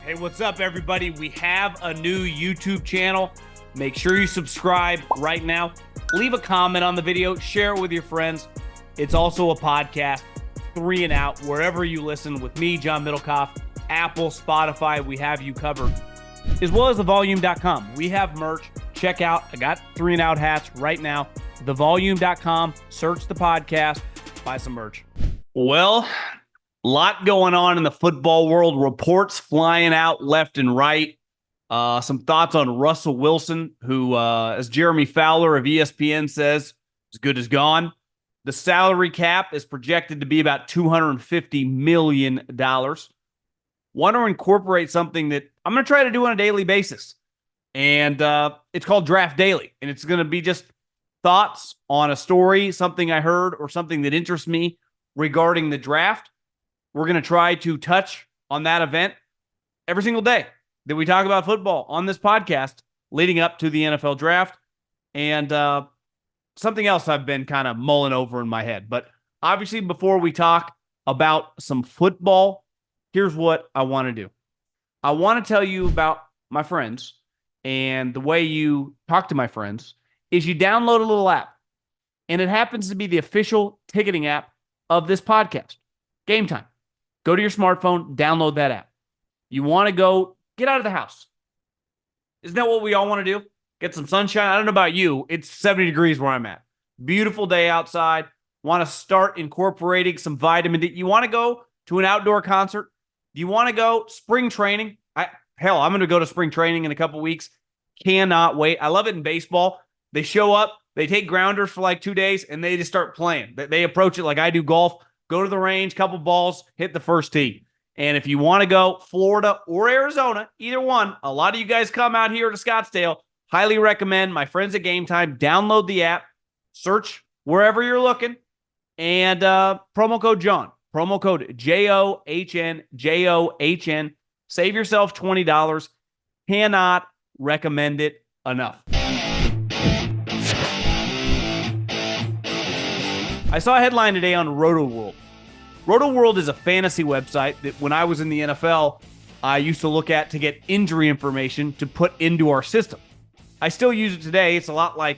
Hey, what's up, everybody? We have a new YouTube channel. Make sure you subscribe right now. Leave a comment on the video. Share it with your friends. It's also a podcast, 3 and Out, wherever you listen with me, John Middlekauff, Apple, Spotify. We have you covered, as well as thevolume.com. We have merch. Check out. I got 3 and Out hats right now. Thevolume.com. Search the podcast. Buy some merch. Well, lot going on in the football world. Reports flying out left and right. Some thoughts on Russell Wilson, who, as Jeremy Fowler of ESPN says, is good as gone. The salary cap is projected to be about $250 million. Want to incorporate something that I'm going to try to do on a daily basis. And it's called Draft Daily. And it's going to be just thoughts on a story, something I heard, or something that interests me regarding the draft. We're going to try to touch on that event every single day that we talk about football on this podcast leading up to the NFL draft. And something else I've been kind of mulling over in my head. But obviously, before we talk about some football, here's what I want to do. I want to tell you about my friends. And the way you talk to my friends is you download a little app. And it happens to be the official ticketing app of this podcast, Gametime. Go to your smartphone, download that app. You want to go get out of the house. Isn't that what we all want to do? Get some sunshine. I don't know about you. It's 70 degrees where I'm at. Beautiful day outside. Want to start incorporating some vitamin D. You want to go to an outdoor concert? Do you want to go spring training? I'm going to go to spring training in a couple weeks. Cannot wait. I love it in baseball. They show up, they take grounders for like 2 days, and they just start playing. They approach it like I do golf. Go to the range, couple balls, hit the first tee. And if you want to go Florida or Arizona, either one, a lot of you guys come out here to Scottsdale. Highly recommend my friends at Gametime. Download the app, search wherever you're looking, and promo code John. Promo code JOHN, JOHN. Save yourself $20. Cannot recommend it enough. I saw a headline today on RotoWorld. RotoWorld is a fantasy website that when I was in the NFL, I used to look at to get injury information to put into our system. I still use it today. It's a lot like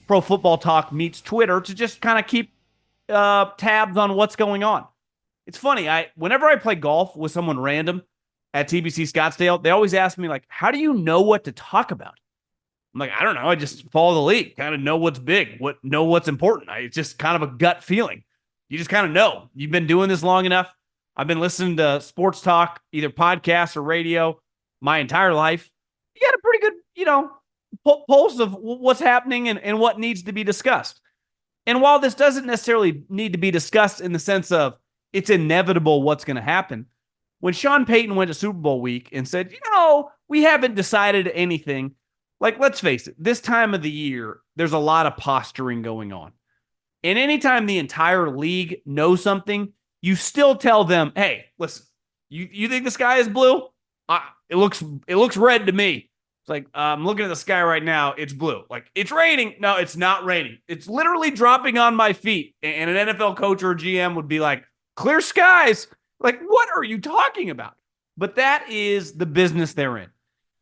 Pro Football Talk meets Twitter to just kind of keep tabs on what's going on. It's funny. Whenever I play golf with someone random at TBC Scottsdale, they always ask me, like, how do you know what to talk about? I'm like, I don't know. I just follow the league, kind of know what's big, know what's important. It's just kind of a gut feeling. You just kind of know. You've been doing this long enough. I've been listening to sports talk, either podcasts or radio, my entire life. You got a pretty good, pulse of what's happening and what needs to be discussed. And while this doesn't necessarily need to be discussed in the sense of it's inevitable what's going to happen, when Sean Payton went to Super Bowl week and said, we haven't decided anything, like, let's face it, this time of the year, there's a lot of posturing going on. And anytime the entire league knows something, you still tell them, hey, listen, you think the sky is blue? It looks red to me. It's like, I'm looking at the sky right now. It's blue. Like, it's raining. No, it's not raining. It's literally dropping on my feet. And an NFL coach or a GM would be like, clear skies. Like, what are you talking about? But that is the business they're in,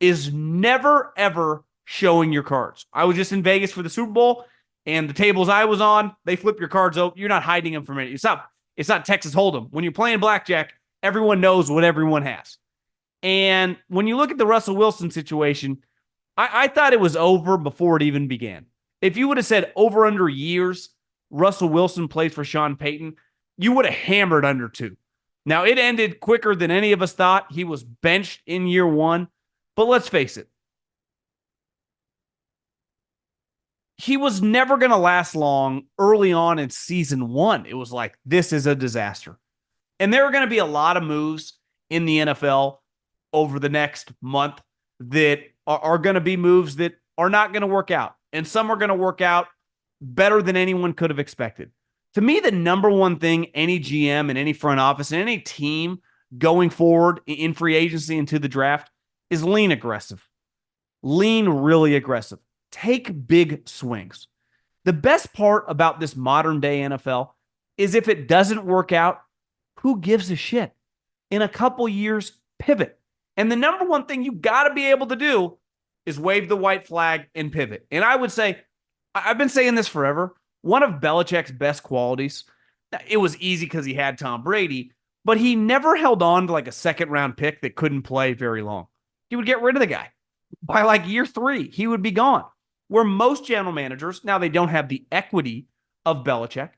is never, ever showing your cards. I was just in Vegas for the Super Bowl, and the tables I was on, they flip your cards open. You're not hiding them from anything. It's not Texas Hold'em. When you're playing blackjack, everyone knows what everyone has. And when you look at the Russell Wilson situation, I thought it was over before it even began. If you would have said over under years, Russell Wilson plays for Sean Payton, you would have hammered under 2. Now, it ended quicker than any of us thought. He was benched in year 1. But let's face it, he was never going to last long early on in season 1. It was like, this is a disaster. And there are going to be a lot of moves in the NFL over the next month that are going to be moves that are not going to work out. And some are going to work out better than anyone could have expected. To me, the number one thing any GM and any front office and any team going forward in free agency into the draft is lean aggressive. Lean really aggressive. Take big swings. The best part about this modern day NFL is if it doesn't work out, who gives a shit? In a couple years, pivot. And the number one thing you got to be able to do is wave the white flag and pivot. And I would say, I've been saying this forever, one of Belichick's best qualities, it was easy because he had Tom Brady, but he never held on to like a second round pick that couldn't play very long. He would get rid of the guy. By like year 3, he would be gone. Where most general managers, now they don't have the equity of Belichick,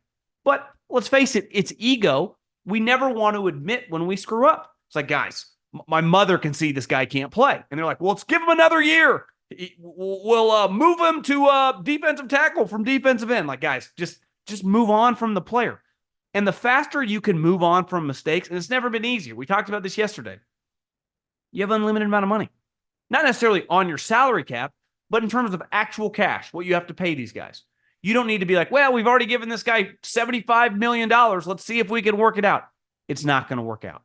but let's face it, it's ego. We never want to admit when we screw up. It's like, guys, my mother can see this guy can't play. And they're like, well, let's give him another year. We'll move him to defensive tackle from defensive end. Like, guys, just move on from the player. And the faster you can move on from mistakes, and it's never been easier. We talked about this yesterday. You have an unlimited amount of money. Not necessarily on your salary cap, but in terms of actual cash, what you have to pay these guys. You don't need to be like, well, we've already given this guy $75 million. Let's see if we can work it out. It's not going to work out.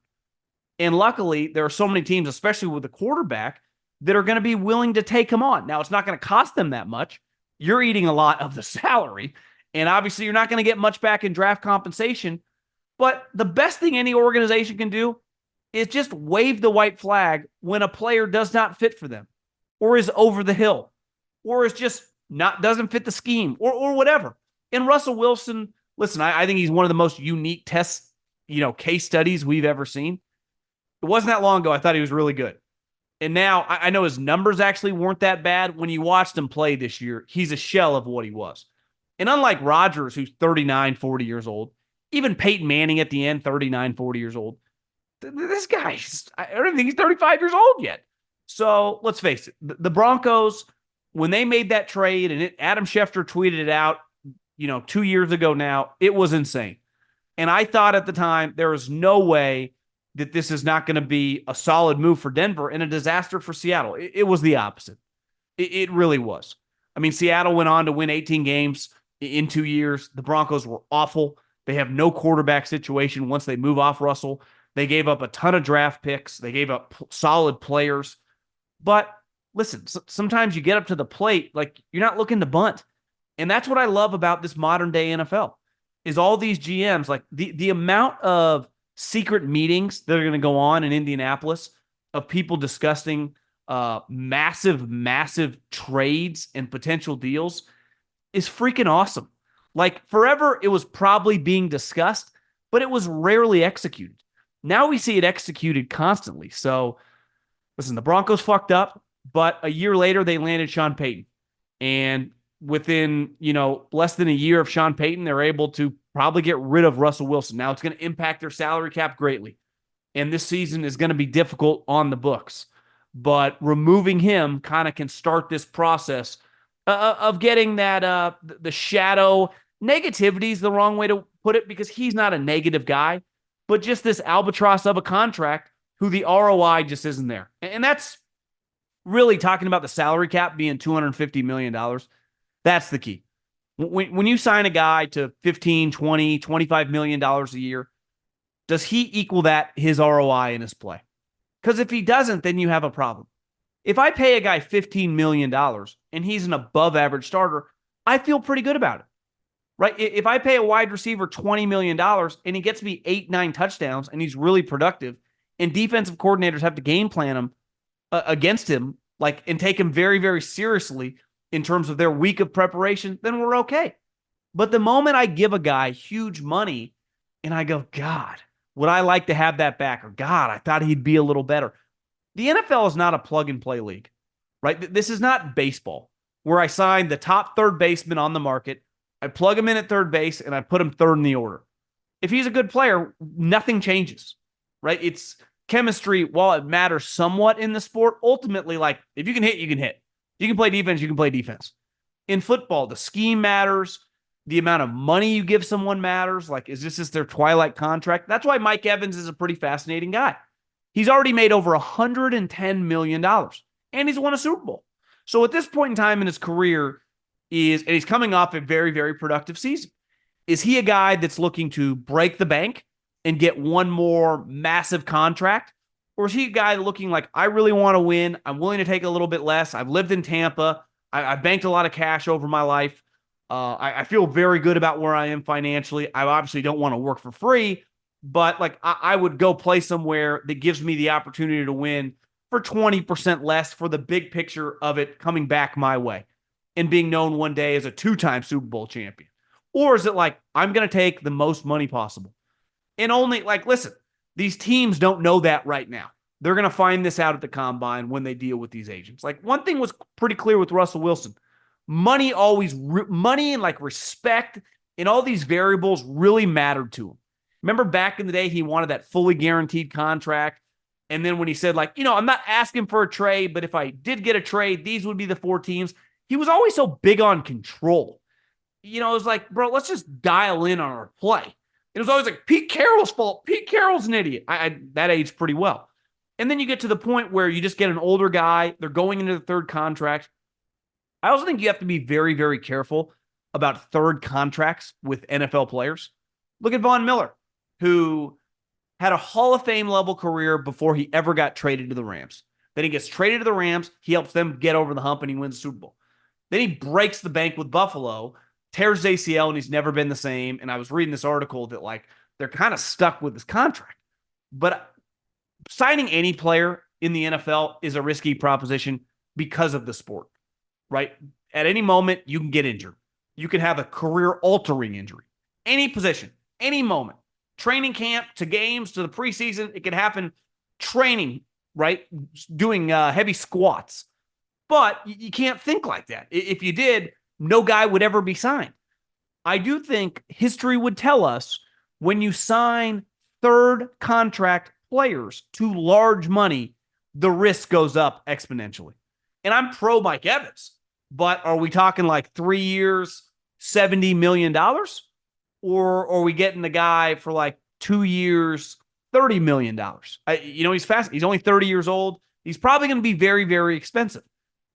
And luckily, there are so many teams, especially with the quarterback, that are going to be willing to take him on. Now, it's not going to cost them that much. You're eating a lot of the salary. And obviously, you're not going to get much back in draft compensation. But the best thing any organization can do is just wave the white flag when a player does not fit for them, or is over the hill, or is just doesn't fit the scheme, or whatever. And Russell Wilson, listen, I think he's one of the most unique case studies we've ever seen. It wasn't that long ago I thought he was really good. And now I know his numbers actually weren't that bad. When you watched him play this year, he's a shell of what he was. And unlike Rodgers, who's 39, 40 years old, even Peyton Manning at the end, 39, 40 years old, this guy, I don't think he's 35 years old yet. So let's face it, the Broncos, when they made that trade, and Adam Schefter tweeted it out, 2 years ago now, it was insane. And I thought at the time, there is no way that this is not going to be a solid move for Denver and a disaster for Seattle. It was the opposite. It really was. I mean, Seattle went on to win 18 games in 2 years. The Broncos were awful. They have no quarterback situation once they move off Russell. They gave up a ton of draft picks. They gave up solid players. But listen, sometimes you get up to the plate, like you're not looking to bunt. And that's what I love about this modern day NFL is all these GMs, like the amount of secret meetings that are going to go on in Indianapolis of people discussing massive trades and potential deals is freaking awesome. Like forever, it was probably being discussed, but it was rarely executed. Now we see it executed constantly. So listen, the Broncos fucked up, but a year later they landed Sean Payton. And within, less than a year of Sean Payton, they're able to probably get rid of Russell Wilson. Now it's going to impact their salary cap greatly. And this season is going to be difficult on the books. But removing him kind of can start this process of getting that, the shadow negativity is the wrong way to put it because he's not a negative guy, but just this albatross of a contract who the ROI just isn't there. And that's really talking about the salary cap being $250 million. That's the key. When you sign a guy to $15, $20, $25 million a year, does he equal his ROI in his play? Because if he doesn't, then you have a problem. If I pay a guy $15 million and he's an above average starter, I feel pretty good about it, right? If I pay a wide receiver $20 million and he gets me 8, 9 touchdowns and he's really productive and defensive coordinators have to game plan him against him, and take him very, very seriously in terms of their week of preparation, then we're okay. But the moment I give a guy huge money and I go, God, would I like to have that back? Or God, I thought he'd be a little better. The NFL is not a plug-and-play league, right? This is not baseball where I sign the top third baseman on the market, I plug him in at third base, and I put him third in the order. If he's a good player, nothing changes, right? It's chemistry, while it matters somewhat in the sport, ultimately, if you can hit, you can hit. You can play defense, you can play defense. In football, the scheme matters. The amount of money you give someone matters. Is this just their twilight contract? That's why Mike Evans is a pretty fascinating guy. He's already made over $110 million, and he's won a Super Bowl. So at this point in time in his career, and he's coming off a very, very productive season. Is he a guy that's looking to break the bank and get one more massive contract? Or is he a guy looking like, I really want to win. I'm willing to take a little bit less. I've lived in Tampa. I've banked a lot of cash over my life. I feel very good about where I am financially. I obviously don't want to work for free, but I would go play somewhere that gives me the opportunity to win for 20% less for the big picture of it coming back my way and being known one day as a two-time Super Bowl champion? Or is it like, I'm going to take the most money possible? And only, like, listen, these teams don't know that right now. They're going to find this out at the combine when they deal with these agents. Like, one thing was pretty clear with Russell Wilson. Money and like respect and all these variables really mattered to him. Remember back in the day, he wanted that fully guaranteed contract. And then when he said, like, I'm not asking for a trade, but if I did get a trade, these would be the 4 teams. He was always so big on control. It was like, bro, let's just dial in on our play. It was always like, Pete Carroll's fault. Pete Carroll's an idiot. That aged pretty well. And then you get to the point where you just get an older guy. They're going into the third contract. I also think you have to be very, very careful about third contracts with NFL players. Look at Von Miller, who had a Hall of Fame level career before he ever got traded to the Rams. Then he gets traded to the Rams. He helps them get over the hump and he wins the Super Bowl. Then he breaks the bank with Buffalo, tears his ACL, and he's never been the same. And I was reading this article that, like, they're kind of stuck with this contract. But signing any player in the NFL is a risky proposition because of the sport, right? At any moment, you can get injured. You can have a career-altering injury. Any position, any moment. Training camp to games to the preseason, it can happen training, right? Doing heavy squats. But you can't think like that. If you did, no guy would ever be signed. I do think history would tell us when you sign third contract players to large money, the risk goes up exponentially. And I'm pro Mike Evans, but are we talking like 3 years, $70 million? Or are we getting the guy for like 2 years, $30 million? He's fast. He's only 30 years old. He's probably going to be very, very expensive.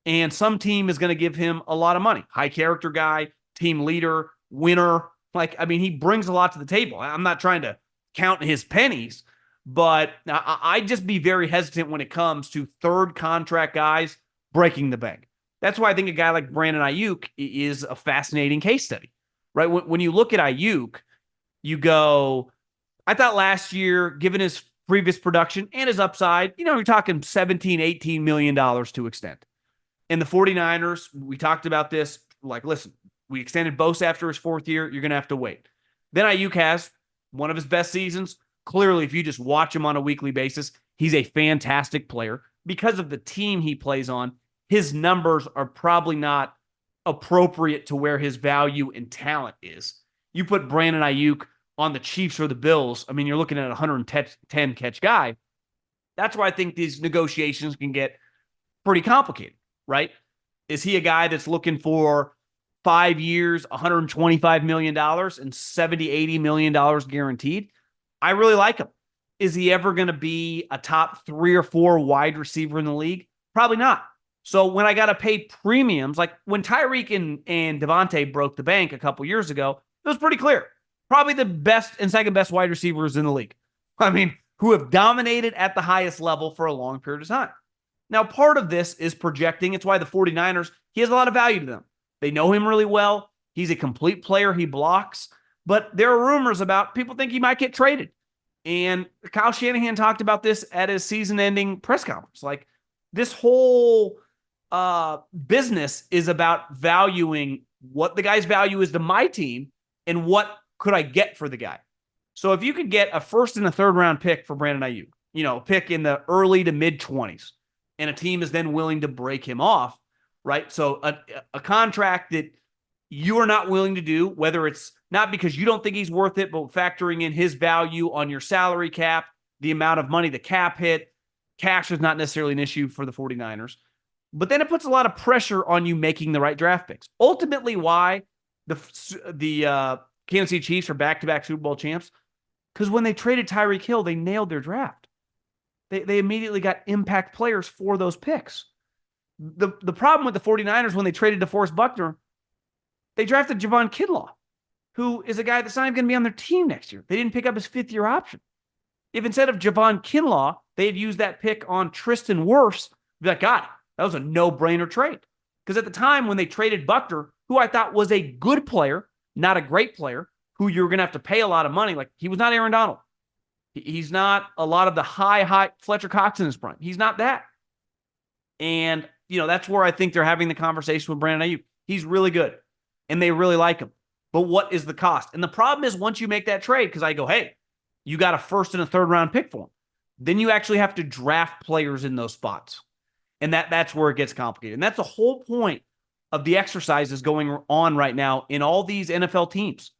And some team is going to give him a lot of money. High character guy, team leader, winner. He brings a lot to the table. I'm not trying to count his pennies, but I'd just be very hesitant when it comes to third contract guys breaking the bank. That's why I think a guy like Brandon Ayuk is a fascinating case study, right? When you look at Ayuk, you go, I thought last year, given his previous production and his upside, you're talking $17, $18 million to extend. And the 49ers, we talked about this, like, listen, we extended Bosa after his 4th year. You're going to have to wait. Then Ayuk has one of his best seasons. Clearly, if you just watch him on a weekly basis, he's a fantastic player. Because of the team he plays on, his numbers are probably not appropriate to where his value and talent is. You put Brandon Ayuk on the Chiefs or the Bills, you're looking at a 110 catch guy. That's why I think these negotiations can get pretty complicated, right? Is he a guy that's looking for 5 years, $125 million and $70, $80 million guaranteed? I really like him. Is he ever going to be a top 3 or 4 wide receiver in the league? Probably not. So when I got to pay premiums, like when Tyreek and Devontae broke the bank a couple years ago, it was pretty clear. Probably the best and second best wide receivers in the league. Who have dominated at the highest level for a long period of time. Now, part of this is projecting. It's why the 49ers, he has a lot of value to them. They know him really well. He's a complete player. He blocks. But there are rumors about people think he might get traded. And Kyle Shanahan talked about this at his season-ending press conference. Like, this whole business is about valuing what the guy's value is to my team and what could I get for the guy. So if you could get a first and a third round pick for Brandon Ayuk, pick in the early to mid-20s, and a team is then willing to break him off, right? So a contract that you are not willing to do, whether it's not because you don't think he's worth it, but factoring in his value on your salary cap, the amount of money the cap hit, cash is not necessarily an issue for the 49ers. But then it puts a lot of pressure on you making the right draft picks. Ultimately, why the Kansas City Chiefs are back-to-back Super Bowl champs? Because when they traded Tyreek Hill, they nailed their draft. They immediately got impact players for those picks. The problem with the 49ers when they traded DeForest Buckner, they drafted Javon Kinlaw, who is a guy that's not even going to be on their team next year. They didn't pick up his 5th-year option. If instead of Javon Kinlaw, they had used that pick on Tristan Wirfs, be like, God, that was a no-brainer trade. Because at the time when they traded Buckner, who I thought was a good player, not a great player, who you're going to have to pay a lot of money, like he was not Aaron Donald. He's not a lot of the high Fletcher Cox in his prime. He's not that. And, that's where I think they're having the conversation with Brandon Ayuk. He's really good, and they really like him. But what is the cost? And the problem is once you make that trade, because I go, hey, you got a first and a third round pick for him, then you actually have to draft players in those spots. And that's where it gets complicated. And that's the whole point of the exercises going on right now in all these NFL teams.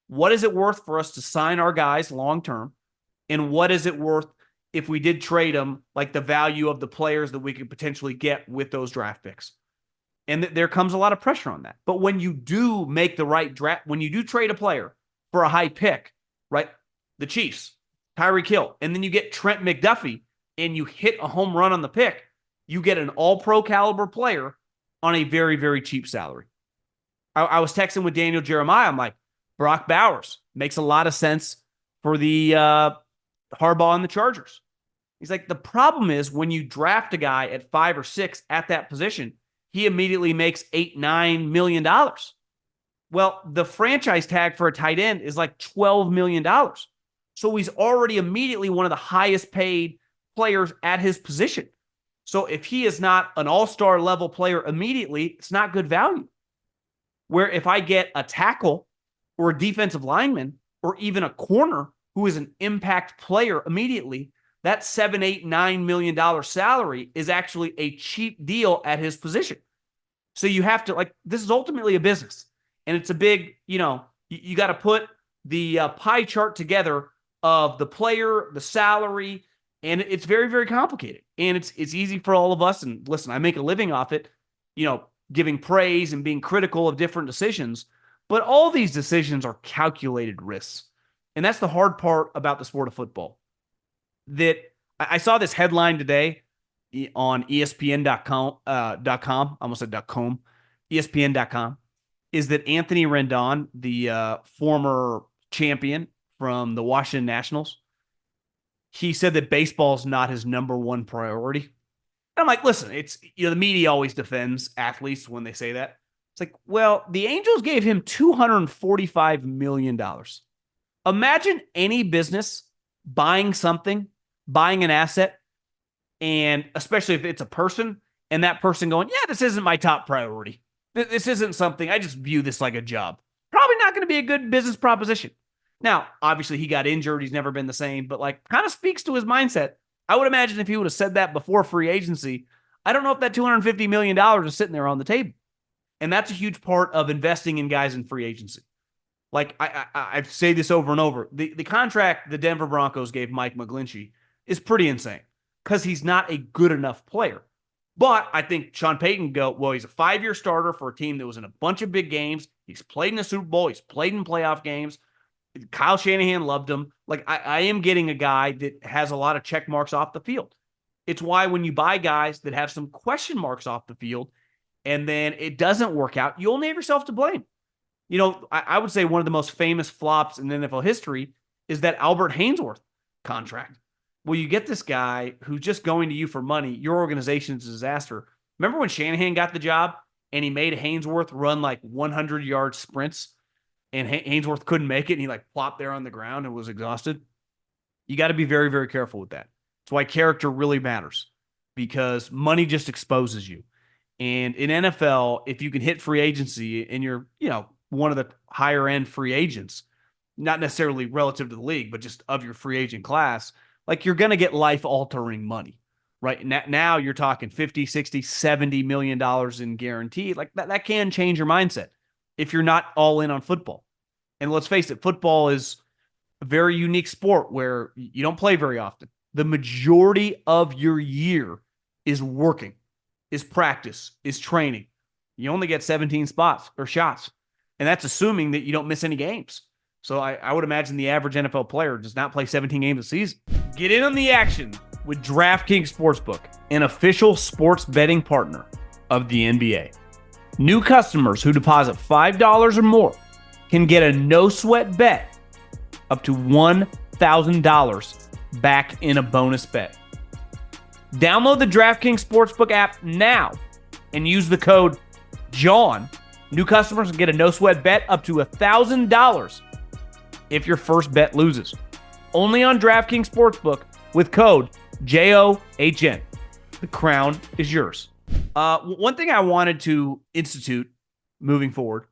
What is it worth for us to sign our guys long-term? And what is it worth if we did trade them, like the value of the players that we could potentially get with those draft picks? And there comes a lot of pressure on that. But when you do make the right draft, when you do trade a player for a high pick, right? The Chiefs, Tyreek Hill, and then you get Trent McDuffie and you hit a home run on the pick, you get an all-pro caliber player on a very, very cheap salary. I was texting with Daniel Jeremiah. I'm like, Brock Bowers makes a lot of sense for the Harbaugh and the Chargers. He's like, the problem is when you draft a guy at 5 or 6 at that position, he immediately makes $8-9 million. Well, the franchise tag for a tight end is like $12 million. So he's already immediately one of the highest paid players at his position. So if he is not an all-star level player immediately, it's not good value. Where if I get a tackle or a defensive lineman or even a corner who is an impact player immediately, that $7-8-9 million salary is actually a cheap deal at his position. So you have to, this is ultimately a business. And it's a big, you got to put the pie chart together of the player, the salary, and it's very, very complicated. And it's easy for all of us. And listen, I make a living off it, giving praise and being critical of different decisions. But all these decisions are calculated risks. And that's the hard part about the sport of football. That I saw this headline today on ESPN.com, I almost said .com, ESPN.com, is that Anthony Rendon, the former champion from the Washington Nationals, he said that baseball is not his number one priority. And I'm like, listen, it's, the media always defends athletes when they say that. It's like, well, the Angels gave him $245 million. Imagine any business buying something, buying an asset, and especially if it's a person, and that person going, yeah, this isn't my top priority. This isn't something, I just view this like a job. Probably not going to be a good business proposition. Now, obviously, he got injured. He's never been the same, but kind of speaks to his mindset. I would imagine if he would have said that before free agency, I don't know if that $250 million is sitting there on the table. And that's a huge part of investing in guys in free agency. I say this over and over. The contract the Denver Broncos gave Mike McGlinchey is pretty insane because he's not a good enough player. But I think Sean Payton he's a 5-year starter for a team that was in a bunch of big games. He's played in the Super Bowl. He's played in playoff games. Kyle Shanahan loved him. I am getting a guy that has a lot of check marks off the field. It's why when you buy guys that have some question marks off the field and then it doesn't work out, you only have yourself to blame. I would say one of the most famous flops in NFL history is that Albert Haynesworth contract. Well, you get this guy who's just going to you for money. Your organization's a disaster. Remember when Shanahan got the job and he made Haynesworth run 100-yard sprints and Haynesworth couldn't make it and he plopped there on the ground and was exhausted? You got to be very, very careful with that. That's why character really matters, because money just exposes you. And in NFL, if you can hit free agency and you're, one of the higher end free agents, not necessarily relative to the league, but just of your free agent class, you're going to get life altering money, right? Now you're talking 50, 60, $70 million in guaranteed. That can change your mindset if you're not all in on football. And let's face it, football is a very unique sport where you don't play very often. The majority of your year is working, is practice, is training. You only get 17 spots or shots. And that's assuming that you don't miss any games. So I would imagine the average NFL player does not play 17 games a season. Get in on the action with DraftKings Sportsbook, an official sports betting partner of the NBA. New customers who deposit $5 or more can get a no-sweat bet up to $1,000 back in a bonus bet. Download the DraftKings Sportsbook app now and use the code JOHN. New customers can get a no-sweat bet up to $1,000 if your first bet loses. Only on DraftKings Sportsbook with code JOHN. the crown is yours. One thing I wanted to institute moving forward,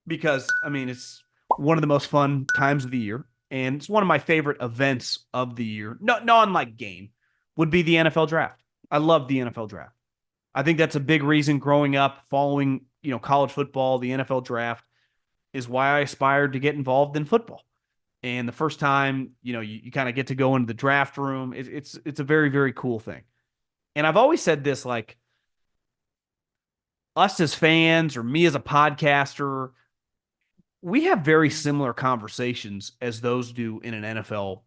because, I mean, it's one of the most fun times of the year, and it's one of my favorite events of the year, no unlike game, would be the NFL draft. I love the NFL draft. I think that's a big reason growing up, following, college football, the NFL draft is why I aspired to get involved in football. And the first time, you kind of get to go into the draft room, it's a very, very cool thing. And I've always said this, like, us as fans or me as a podcaster, we have very similar conversations as those do in an NFL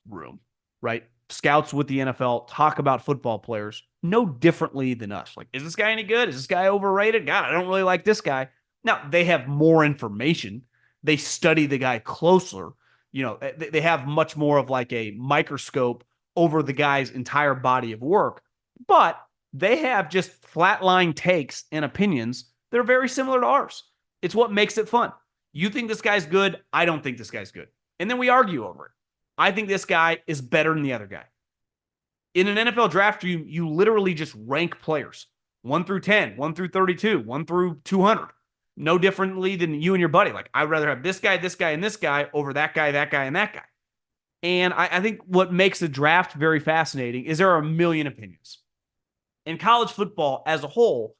room, right? Scouts with the NFL talk about football players no differently than us. Like, is this guy any good? Is this guy overrated? God, I don't really like this guy. Now, they have more information. They study the guy closer. They have much more of like a microscope over the guy's entire body of work, but they have just flatline takes and opinions that are very similar to ours. It's what makes it fun. You think this guy's good. I don't think this guy's good. And then we argue over it. I think this guy is better than the other guy. In an NFL draft, you literally just rank players 1 through 10, 1 through 32, 1 through 200. No differently than you and your buddy. Like, I'd rather have this guy, and this guy over that guy, and that guy. And I think what makes the draft very fascinating is there are a million opinions. In college football as a whole,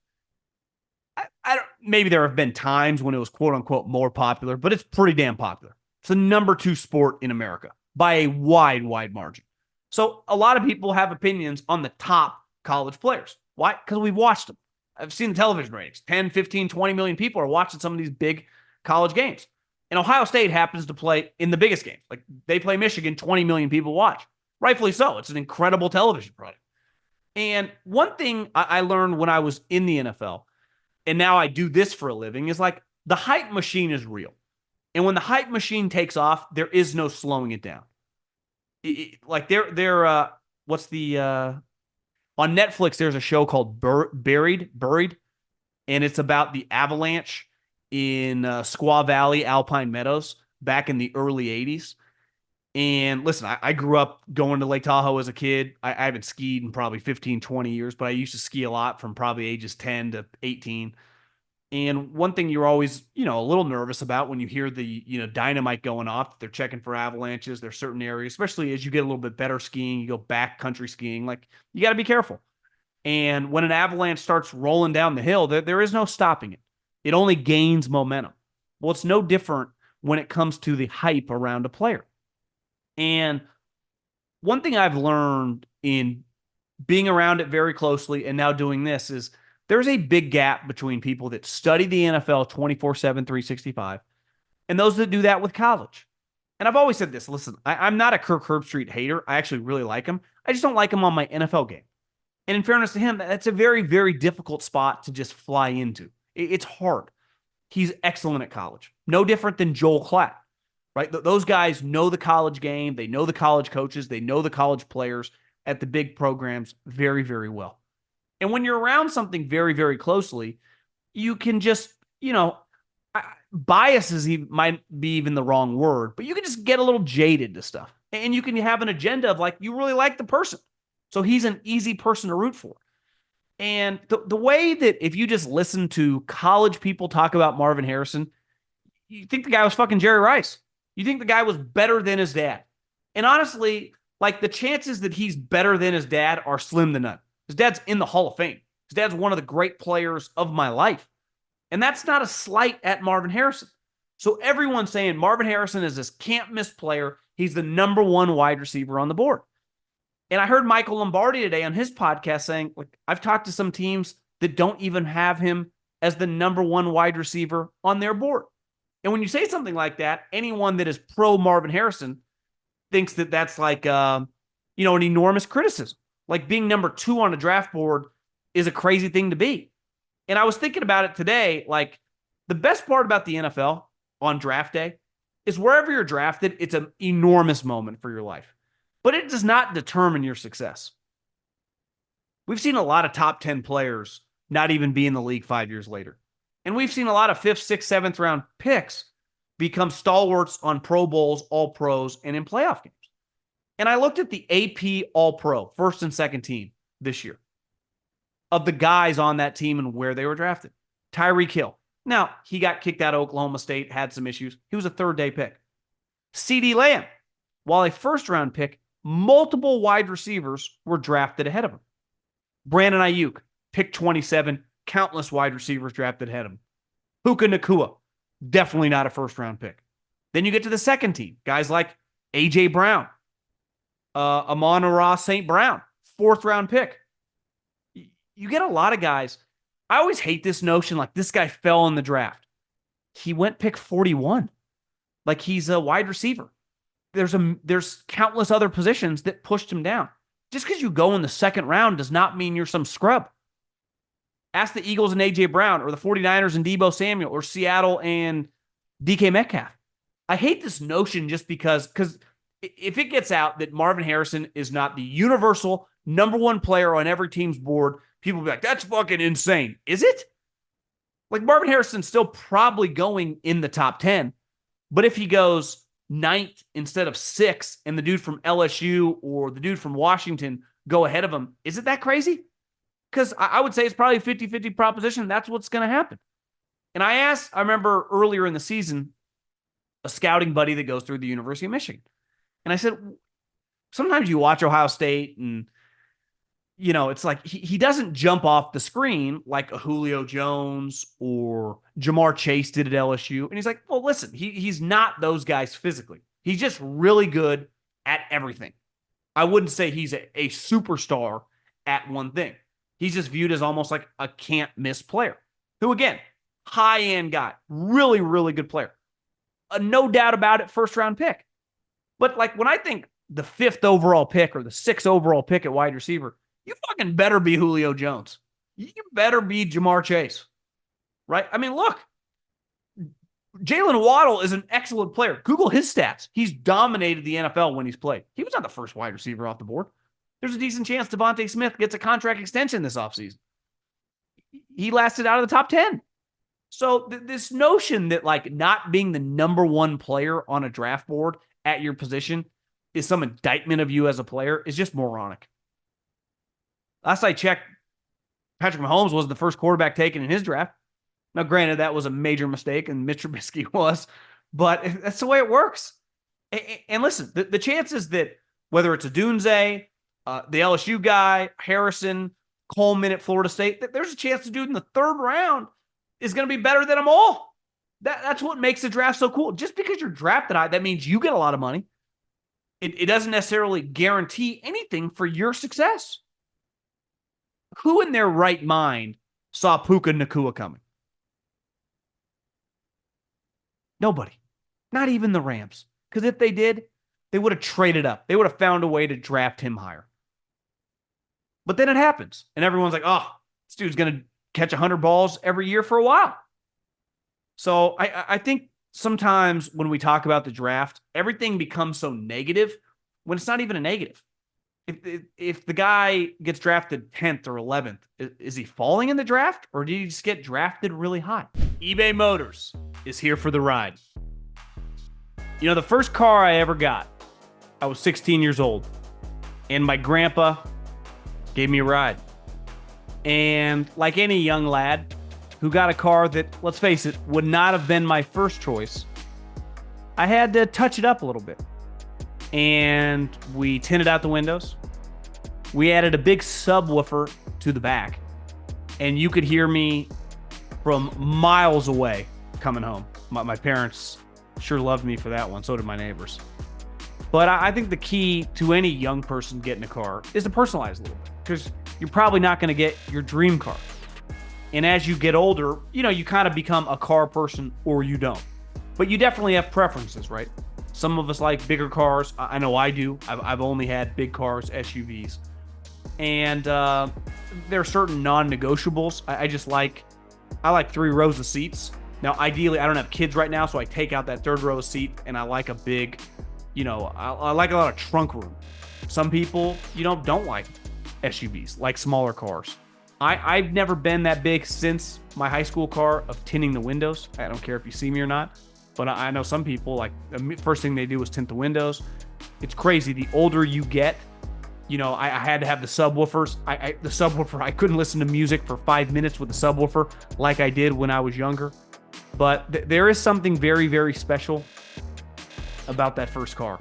I don't, maybe there have been times when it was quote unquote more popular, but it's pretty damn popular. It's the number 2 sport in America by a wide margin. So a lot of people have opinions on the top college players. Why? Because we've watched them. I've seen the television ratings. 10, 15, 20 million people are watching some of these big college games. And Ohio State happens to play in the biggest games. Like, they play Michigan, 20 million people watch. Rightfully so. It's an incredible television product. And one thing I learned when I was in the NFL, and now I do this for a living, is like, the hype machine is real. And when the hype machine takes off, there is no slowing it down. On Netflix, there's a show called Buried, and it's about the avalanche in Squaw Valley, Alpine Meadows, back in the early 80s. And listen, I grew up going to Lake Tahoe as a kid. I haven't skied in probably 15, 20 years, but I used to ski a lot from probably ages 10 to 18. And one thing you're always, a little nervous about when you hear the, dynamite going off, they're checking for avalanches. There's certain areas, especially as you get a little bit better skiing, you go back country skiing, like, you got to be careful. And when an avalanche starts rolling down the hill, there is no stopping it. It only gains momentum. Well, it's no different when it comes to the hype around a player. And one thing I've learned in being around it very closely and now doing this is there's a big gap between people that study the NFL 24/7, 365, and those that do that with college. And I've always said this, listen, I'm not a Kirk Herbstreit hater. I actually really like him. I just don't like him on my NFL game. And in fairness to him, that's a very, very difficult spot to just fly into. It's hard. He's excellent at college. No different than Joel Klatt, right? Those guys know the college game. They know the college coaches. They know the college players at the big programs very, very well. And when you're around something very, very closely, you can just, biases might be even the wrong word, but you can just get a little jaded to stuff. And you can have an agenda of like, you really like the person. So he's an easy person to root for. And the way that if you just listen to college people talk about Marvin Harrison, you think the guy was fucking Jerry Rice. You think the guy was better than his dad. And honestly, like, the chances that he's better than his dad are slim to none. His dad's in the Hall of Fame. His dad's one of the great players of my life. And that's not a slight at Marvin Harrison. So everyone's saying Marvin Harrison is this can't-miss player. He's the number 1 wide receiver on the board. And I heard Michael Lombardi today on his podcast saying, like, I've talked to some teams that don't even have him as the number 1 wide receiver on their board. And when you say something like that, anyone that is pro Marvin Harrison thinks that that's like, an enormous criticism. Like, being number 2 on a draft board is a crazy thing to be. And I was thinking about it today, like, the best part about the NFL on draft day is wherever you're drafted, it's an enormous moment for your life. But it does not determine your success. We've seen a lot of top 10 players not even be in the league 5 years later. And we've seen a lot of 5th, 6th, 7th round picks become stalwarts on Pro Bowls, All Pros, and in playoff games. And I looked at the AP All Pro, first and second team this year. of the guys on that team and where they were drafted. Tyreek Hill. Now, he got kicked out of Oklahoma State, had some issues. He was a third-day pick. CeeDee Lamb, while a first-round pick, multiple wide receivers were drafted ahead of him. Brandon Ayuk, pick 27, countless wide receivers drafted ahead of him. Puka Nacua, definitely not a first-round pick. Then you get to the second team, guys like A.J. Brown, Amon-Ra St. Brown, fourth-round pick. You get a lot of guys. I always hate this notion like this guy fell in the draft. He went pick 41. Like he's a wide receiver. There's countless other positions that pushed him down. Just because you go in the second round does not mean you're some scrub. Ask the Eagles and A.J. Brown or the 49ers and Deebo Samuel or Seattle and DK Metcalf. I hate this notion just because if it gets out that Marvin Harrison is not the universal number one player on every team's board, people will be like, that's fucking insane. Is it? Like Marvin Harrison's still probably going in the top 10, but if he goes ninth instead of sixth and the dude from LSU or the dude from Washington go ahead of him, is it that crazy? Because I would say it's probably a 50-50 proposition. That's what's going to happen. And I remember earlier in the season, a scouting buddy that goes through the University of Michigan. And I said, sometimes you watch Ohio State and, you know, it's like he doesn't jump off the screen like a Julio Jones or Jamar Chase did at LSU. And he's like, well, listen, he's not those guys physically. He's just really good at everything. I wouldn't say he's a superstar at one thing. He's just viewed as almost like a can't-miss player. Who, again, high-end guy. Really, really good player. No doubt about it, first-round pick. But, like, when I think the 5th overall pick or the 6th overall pick at wide receiver, you fucking better be Julio Jones. You better be Jamar Chase. Right? I mean, look. Jalen Waddle is an excellent player. Google his stats. He's dominated the NFL when he's played. He was not the first wide receiver off the board. There's a decent chance Devontae Smith gets a contract extension this offseason. He lasted out of the top 10. So this notion that like not being the number one player on a draft board at your position is some indictment of you as a player is just moronic. Last I checked, Patrick Mahomes was the first quarterback taken in his draft. Now, granted, that was a major mistake, and Mitch Trubisky was, but that's the way it works. And listen, the chances that whether it's a Dunze, the LSU guy, Harrison, Coleman at Florida State, there's a chance the dude in the third round is going to be better than them all. That's what makes the draft so cool. Just because you're drafted high, that means you get a lot of money. It doesn't necessarily guarantee anything for your success. Who in their right mind saw Puka Nacua coming? Nobody. Not even the Rams. Because if they did, they would have traded up. They would have found a way to draft him higher. But then it happens. And everyone's like, oh, this dude's going to catch 100 balls every year for a while. So I think sometimes when we talk about the draft, everything becomes so negative when it's not even a negative. If the guy gets drafted 10th or 11th, is he falling in the draft or did he just get drafted really high? eBay Motors is here for the ride. You know, the first car I ever got, I was 16 years old, and my grandpa gave me a ride. And like any young lad who got a car that, let's face it, would not have been my first choice, I had to touch it up a little bit. And we tinted out the windows. We added a big subwoofer to the back, and you could hear me from miles away coming home. My parents sure loved me for that one. So did my neighbors. But I think the key to any young person getting a car is to personalize a little bit, because you're probably not going to get your dream car. And as you get older, you know, you kind of become a car person or you don't. But you definitely have preferences, right? Some of us like bigger cars. I know I do. I've only had big cars, SUVs. And there are certain non-negotiables. I like 3 rows of seats. Now, ideally, I don't have kids right now, so I take out that 3rd row of seat, and I like a big, you know, I like a lot of trunk room. Some people, you know, don't like SUVs, like smaller cars. I've never been that big since my high school car of tinting the windows. I don't care if you see me or not, but I know some people, like, the first thing they do is tint the windows. It's crazy. The older you get, I had to have the subwoofers. The subwoofer, I couldn't listen to music for 5 minutes with the subwoofer like I did when I was younger. But there is something very, very special about that first car.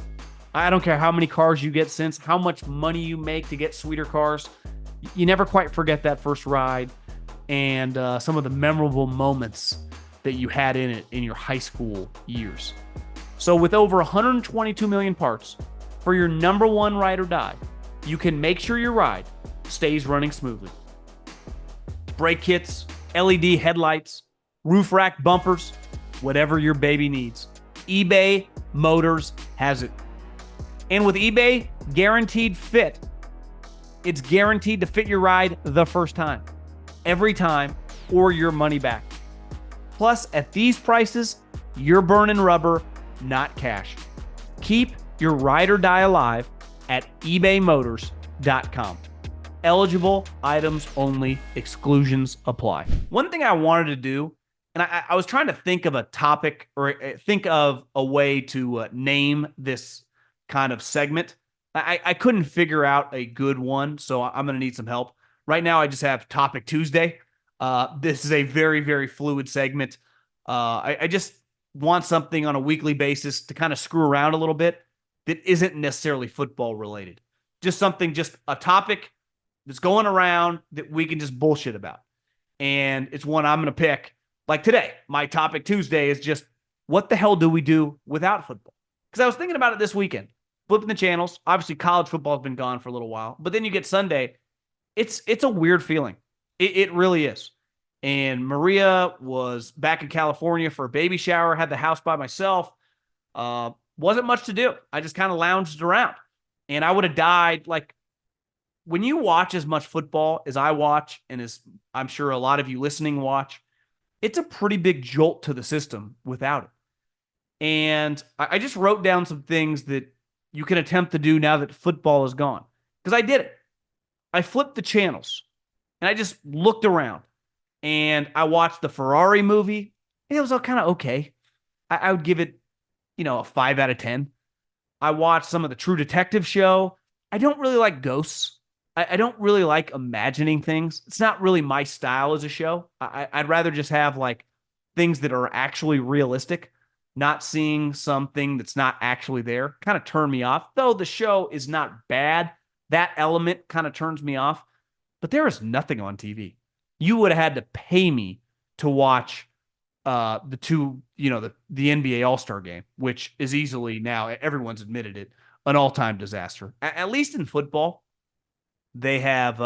I don't care how many cars you get since, how much money you make to get sweeter cars. You never quite forget that first ride and some of the memorable moments that you had in it in your high school years. So with over 122 million parts for your number one ride or die, you can make sure your ride stays running smoothly. Brake kits, LED headlights, roof rack bumpers, whatever your baby needs, eBay Motors has it. And with eBay Guaranteed Fit, it's guaranteed to fit your ride the first time, every time, or your money back. Plus, at these prices, you're burning rubber, not cash. Keep your ride or die alive at ebaymotors.com. Eligible items only, exclusions apply. One thing I wanted to do, and I was trying to think of a topic or think of a way to name this kind of segment. I couldn't figure out a good one, so I'm going to need some help. Right now, I just have Topic Tuesday. This is a very, very fluid segment. I just want something on a weekly basis to kind of screw around a little bit that isn't necessarily football related. Just a topic that's going around that we can just bullshit about. And it's one I'm going to pick. Like today, my Topic Tuesday is just, what the hell do we do without football? Because I was thinking about it this weekend, flipping the channels. Obviously, college football has been gone for a little while, but then you get Sunday. It's a weird feeling. It really is. And Maria was back in California for a baby shower, had the house by myself. Wasn't much to do. I just kind of lounged around. And I would have died. Like, when you watch as much football as I watch, and as I'm sure a lot of you listening watch, it's a pretty big jolt to the system without it. And I just wrote down some things that you can attempt to do now that football is gone. Because I did it. I flipped the channels, and I just looked around. And I watched the Ferrari movie. It was all kind of okay. I would give it, a 5 out of 10. I watched some of the True Detective show. I don't really like ghosts. I don't really like imagining things. It's not really my style as a show. I'd rather just have like things that are actually realistic. Not seeing something that's not actually there kind of turned me off. Though the show is not bad, that element kind of turns me off. But there is nothing on TV. You would have had to pay me to watch the NBA All-Star game, which is easily now, everyone's admitted it, an all-time disaster. At least in football, they have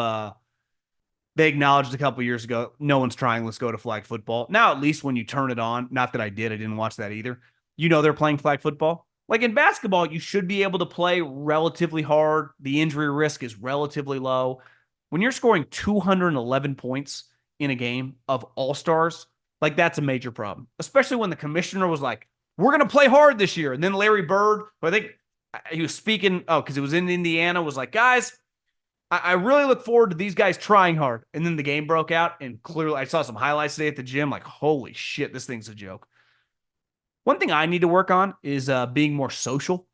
they acknowledged a couple years ago, no one's trying, let's go to flag football. Now, at least when you turn it on, not that I didn't watch that either, they're playing flag football. Like in basketball, you should be able to play relatively hard. The injury risk is relatively low. When you're scoring 211 points in a game of all-stars, like that's a major problem, especially when the commissioner was like, we're going to play hard this year. And then Larry Bird, who I think he was speaking, because it was in Indiana, was like, guys, I really look forward to these guys trying hard. And then the game broke out, and clearly I saw some highlights today at the gym, like, holy shit, this thing's a joke. One thing I need to work on is being more social.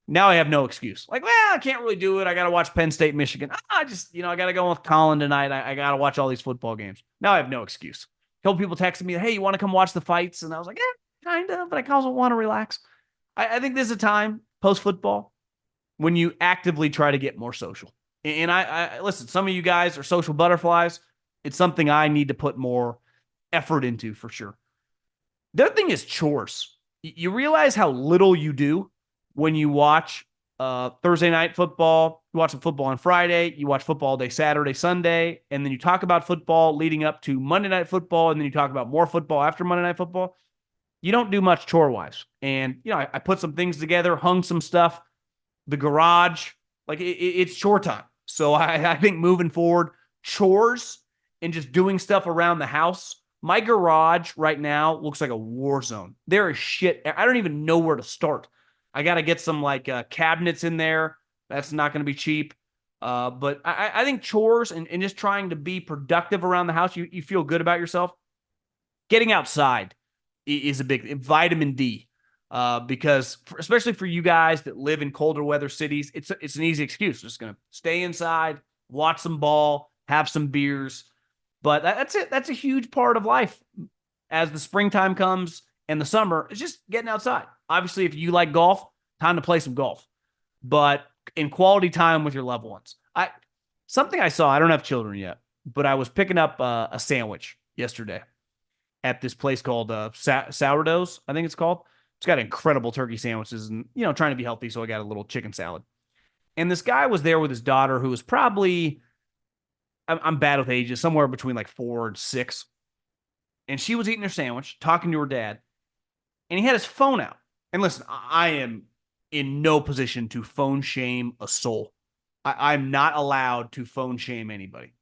Now I have no excuse. Like, well, I can't really do it. I got to watch Penn State, Michigan. I got to go with Colin tonight. I got to watch all these football games. Now I have no excuse. A couple people texted me, hey, you want to come watch the fights? And I was like, kind of, but I also want to relax. I think this is a time, post-football, when you actively try to get more social. And I listen, some of you guys are social butterflies. It's something I need to put more effort into for sure. The other thing is chores. You realize how little you do when you watch Thursday night football, you watch the football on Friday, you watch football day Saturday, Sunday, and then you talk about football leading up to Monday Night Football, and then you talk about more football after Monday Night Football. You don't do much chore-wise. And, I put some things together, hung some stuff, the garage, like it's chore time. So I think moving forward, chores and just doing stuff around the house. My garage right now looks like a war zone. There is shit. I don't even know where to start. I got to get some cabinets in there. That's not going to be cheap. But I think chores and just trying to be productive around the house, you feel good about yourself. Getting outside is a big vitamin D. Because especially for you guys that live in colder weather cities, it's an easy excuse. Just going to stay inside, watch some ball, have some beers. But that's it. That's a huge part of life as the springtime comes and the summer. It's just getting outside. Obviously, if you like golf, time to play some golf. But in quality time with your loved ones. Something I saw, I don't have children yet, but I was picking up a sandwich yesterday at this place called Sourdoughs, I think it's called. It's got incredible turkey sandwiches and, trying to be healthy, so I got a little chicken salad. And this guy was there with his daughter who was probably, I'm bad with ages, somewhere between like 4 and 6. And she was eating her sandwich, talking to her dad, and he had his phone out. And listen, I am in no position to phone shame a soul. I'm not allowed to phone shame anybody.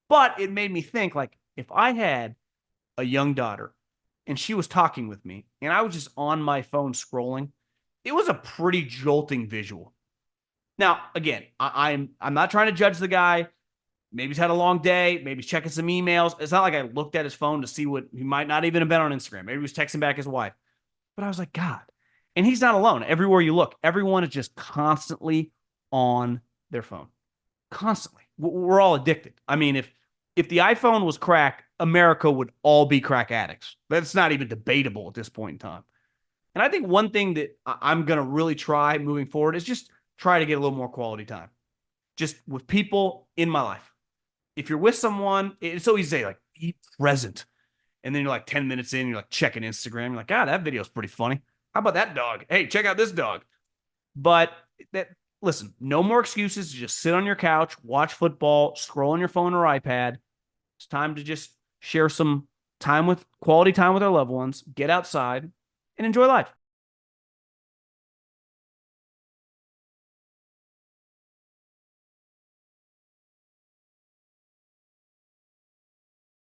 But it made me think, like, if I had a young daughter and she was talking with me and I was just on my phone scrolling, it was a pretty jolting visual. Now, again, I'm not trying to judge the guy. Maybe he's had a long day. Maybe he's checking some emails. It's not like I looked at his phone to see what he might not even have been on Instagram. Maybe he was texting back his wife. But I was like, God. And he's not alone. Everywhere you look, everyone is just constantly on their phone. Constantly. We're all addicted. I mean, if the iPhone was crack, America would all be crack addicts. That's not even debatable at this point in time. And I think one thing that I'm going to really try moving forward is just try to get a little more quality time. Just with people in my life. If you're with someone, it's so easy to say, like, be present. And then you're like 10 minutes in, you're like checking Instagram. You're like, God, that video's pretty funny. How about that dog? Hey, check out this dog. But listen, no more excuses to just sit on your couch, watch football, scroll on your phone or iPad. It's time to just share some quality time with our loved ones, get outside, and enjoy life.